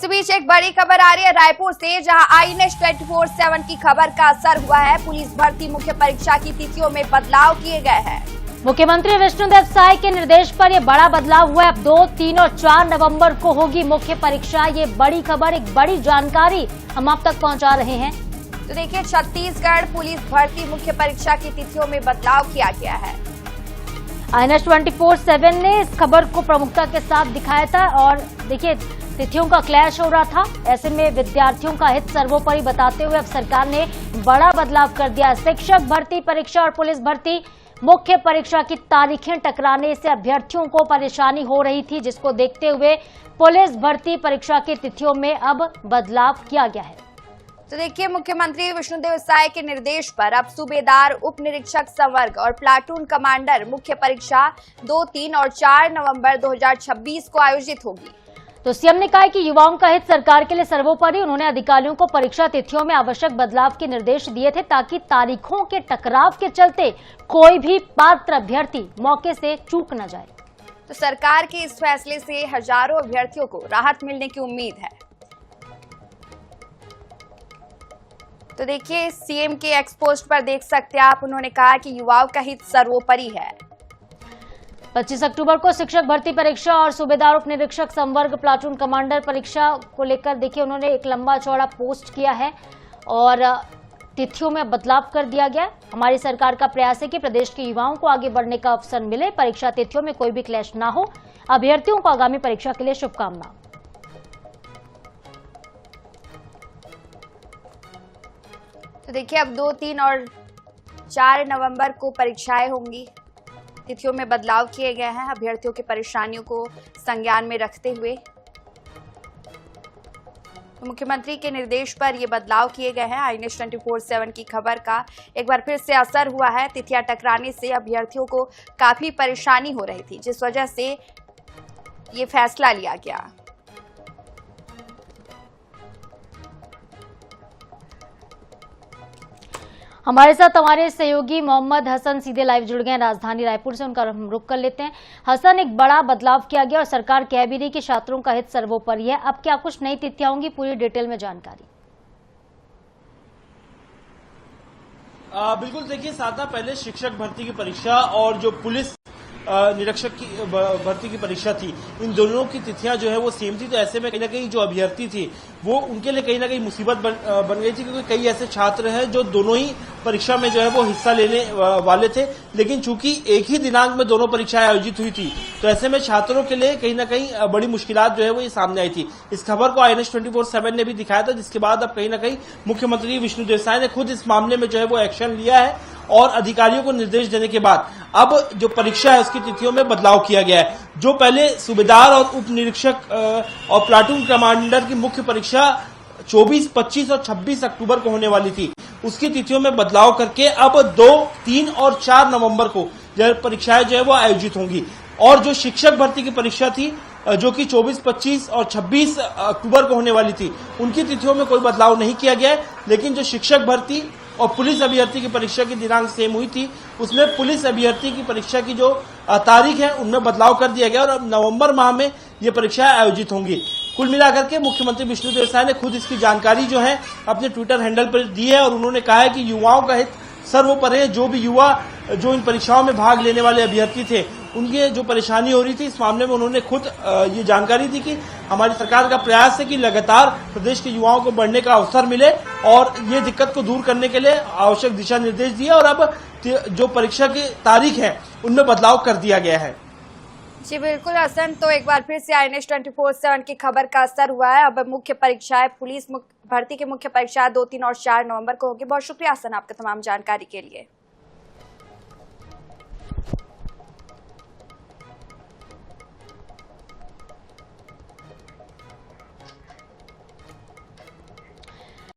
इस बीच एक बड़ी खबर आ रही है रायपुर से, जहां आईएनएस 24/7 की खबर का असर हुआ है। पुलिस भर्ती मुख्य परीक्षा की तिथियों में बदलाव किए गए हैं। मुख्यमंत्री विष्णुदेव साय के निर्देश पर यह बड़ा बदलाव हुआ है। अब 2, 3 और 4 नवंबर को होगी मुख्य परीक्षा। ये बड़ी खबर, एक बड़ी जानकारी हम आप तक पहुंचा रहे हैं। तो देखिए, छत्तीसगढ़ पुलिस भर्ती मुख्य परीक्षा की तिथियों में बदलाव किया गया है। आईएनएस 24/7 ने इस खबर को प्रमुखता के साथ दिखाया था और देखिए तिथियों का क्लैश हो रहा था। ऐसे में विद्यार्थियों का हित सर्वोपरि बताते हुए अब सरकार ने बड़ा बदलाव कर दिया। शिक्षक भर्ती परीक्षा और पुलिस भर्ती मुख्य परीक्षा की तारीखें टकराने से अभ्यर्थियों को परेशानी हो रही थी, जिसको देखते हुए पुलिस भर्ती परीक्षा की तिथियों में अब बदलाव किया गया है। तो देखिए, मुख्यमंत्री विष्णुदेव साय के निर्देश पर अब सूबेदार, उप निरीक्षक संवर्ग और प्लाटून कमांडर मुख्य परीक्षा 2, 3 और 4 नवंबर 2026 को आयोजित होगी। तो सीएम ने कहा कि युवाओं का हित सरकार के लिए सर्वोपरि। उन्होंने अधिकारियों को परीक्षा तिथियों में आवश्यक बदलाव के निर्देश दिए थे, ताकि तारीखों के टकराव के चलते कोई भी पात्र अभ्यर्थी मौके से चूक न जाए। तो सरकार के इस फैसले से हजारों अभ्यर्थियों को राहत मिलने की उम्मीद है। तो देखिए, सीएम के एक्स पोस्ट पर देख सकते हैं आप, उन्होंने कहा कि युवाओं का हित सर्वोपरि है। 25 अक्टूबर को शिक्षक भर्ती परीक्षा और सूबेदार उप निरीक्षक संवर्ग प्लाटून कमांडर परीक्षा को लेकर देखिए उन्होंने एक लंबा चौड़ा पोस्ट किया है और तिथियों में बदलाव कर दिया गया। हमारी सरकार का प्रयास है कि प्रदेश के युवाओं को आगे बढ़ने का अवसर मिले, परीक्षा तिथियों में कोई भी क्लैश ना हो। अभ्यर्थियों को आगामी परीक्षा के लिए शुभकामनाएं। तो देखिए, अब 2, 3 और 4 नवंबर को परीक्षाएं होंगी। तिथियों में बदलाव किए गए हैं अभ्यर्थियों की परेशानियों को संज्ञान में रखते हुए। तो मुख्यमंत्री के निर्देश पर ये बदलाव किए गए हैं। आईएनएस 24/7 की खबर का एक बार फिर से असर हुआ है। तिथियां टकराने से अभ्यर्थियों को काफी परेशानी हो रही थी, जिस वजह से ये फैसला लिया गया। हमारे साथ हमारे सहयोगी मोहम्मद हसन सीधे लाइव जुड़ गए राजधानी रायपुर से। उनका हम रुख कर लेते हैं। हसन, एक बड़ा बदलाव किया गया और सरकार कह भी रही कि छात्रों का हित सर्वोपरि है। अब क्या कुछ नई तिथियां होंगी, पूरी डिटेल में जानकारी। बिल्कुल, देखिए साधना, पहले शिक्षक भर्ती की परीक्षा और जो पुलिस निरीक्षक की भर्ती की परीक्षा थी, इन दोनों की तिथियां जो है वो सेम थी। तो ऐसे में कहीं ना कहीं जो अभ्यर्थी थे वो उनके लिए कहीं ना कहीं मुसीबत बन गई थी, क्योंकि कई ऐसे छात्र हैं जो दोनों ही परीक्षा में जो है वो हिस्सा लेने वाले थे, लेकिन चूंकि एक ही दिनांक में दोनों परीक्षाएं आयोजित हुई थी, तो ऐसे में छात्रों के लिए कहीं ना कहीं बड़ी मुश्किलात जो है वो ये सामने आई थी। इस खबर को आईएनएस 24/7 ने भी दिखाया था, जिसके बाद अब कहीं ना कहीं मुख्यमंत्री विष्णुदेव साय ने खुद इस मामले में जो है वो एक्शन लिया है और अधिकारियों को निर्देश देने के बाद अब जो परीक्षा है उसकी तिथियों में बदलाव किया गया है। जो पहले सूबेदार और उप निरीक्षक और प्लाटून कमांडर की मुख्य परीक्षा 24, 25 और 26 अक्टूबर को होने वाली थी, उसकी तिथियों में बदलाव करके अब 2, 3 और 4 नवंबर को जो परीक्षाएं जो है वो आयोजित होंगी। और जो शिक्षक भर्ती की परीक्षा थी जो कि 24, 25 और 26 अक्टूबर को होने वाली थी, उनकी तिथियों में कोई बदलाव नहीं किया गया है। लेकिन जो शिक्षक भर्ती और पुलिस अभ्यर्थी की परीक्षा की दिनांक सेम हुई थी, उसमें पुलिस अभ्यर्थी की परीक्षा की जो तारीख है उनमें बदलाव कर दिया गया और अब नवंबर माह में ये परीक्षाएं आयोजित होंगी। कुल मिलाकर के मुख्यमंत्री विष्णुदेव साय ने खुद इसकी जानकारी जो है अपने ट्विटर हैंडल पर दी है और उन्होंने कहा है कि युवाओं का हित सर्वोपरि है। जो भी युवा जो इन परीक्षाओं में भाग लेने वाले अभ्यर्थी थे, उनकी जो परेशानी हो रही थी, इस मामले में उन्होंने खुद ये जानकारी दी कि हमारी सरकार का प्रयास है कि लगातार प्रदेश के युवाओं को बढ़ने का अवसर मिले और ये दिक्कत को दूर करने के लिए आवश्यक दिशा निर्देश दिए और अब जो परीक्षा की तारीख है उनमें बदलाव कर दिया गया है। जी बिल्कुल हसन, तो एक बार फिर से आईएनएस 24/7 की खबर का असर हुआ है। अब मुख्य परीक्षाएं, पुलिस भर्ती की मुख्य परीक्षा 2, 3 और 4 नवंबर को होगी। बहुत शुक्रिया हसन आपका तमाम जानकारी के लिए।